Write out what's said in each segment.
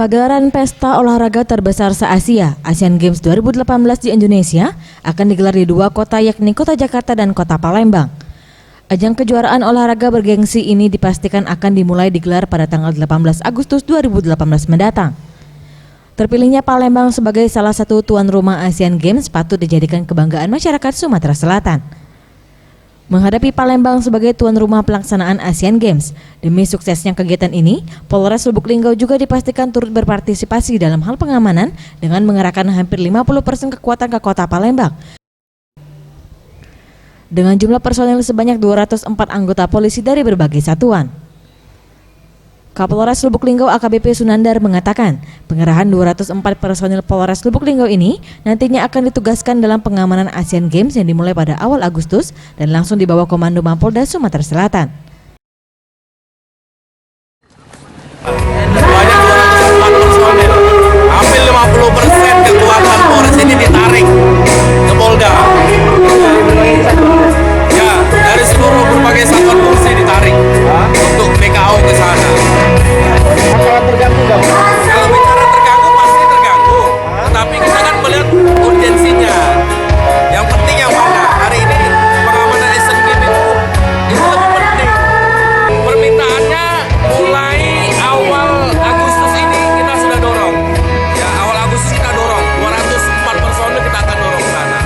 Pagelaran pesta olahraga terbesar se-Asia, Asian Games 2018 di Indonesia, akan digelar di dua kota yakni Kota Jakarta dan Kota Palembang. Ajang kejuaraan olahraga bergengsi ini dipastikan akan dimulai digelar pada tanggal 18 Agustus 2018 mendatang. Terpilihnya Palembang sebagai salah satu tuan rumah Asian Games patut dijadikan kebanggaan masyarakat Sumatera Selatan. Menghadapi Palembang sebagai tuan rumah pelaksanaan Asian Games, demi suksesnya kegiatan ini, Polres Lubuk Linggau juga dipastikan turut berpartisipasi dalam hal pengamanan dengan mengerahkan hampir 50% kekuatan ke kota Palembang. Dengan jumlah personil sebanyak 204 anggota polisi dari berbagai satuan. Kapolres Lubuk Linggau AKBP Sunandar mengatakan, pengerahan 204 personil Polres Lubuk Linggau ini nantinya akan ditugaskan dalam pengamanan Asian Games yang dimulai pada awal Agustus dan langsung di bawah komando Mapolda Sumatera Selatan. Sebanyak 204 personil, hampir 50% kekuatan Polres ini ditarik ke Polda. Ya, dari seluruh berbagai satuan polisi ditarik untuk PKO ke sana. Kalau bicara terganggu pasti terganggu, tetapi kita kan melihat urgensinya. Yang penting yang mana? Hari ini pengamanan Asian Games itu lebih penting. Permintaannya mulai awal Agustus ini kita sudah dorong. Ya, awal Agustus kita dorong 204 personil kita akan dorong ke sana.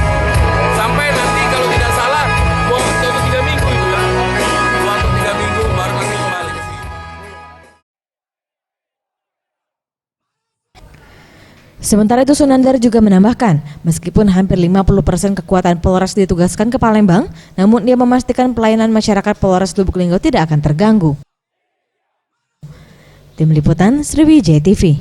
Sampai nanti kalau tidak salah 2 atau 3 minggu itu ya. 2 atau 3 minggu baru nanti kembali ke sini. Sementara itu Sunandar juga menambahkan, meskipun hampir 50% kekuatan Polres ditugaskan ke Palembang, namun dia memastikan pelayanan masyarakat Polres Lubuk Linggau tidak akan terganggu. Tim Liputan Sriwijaya TV.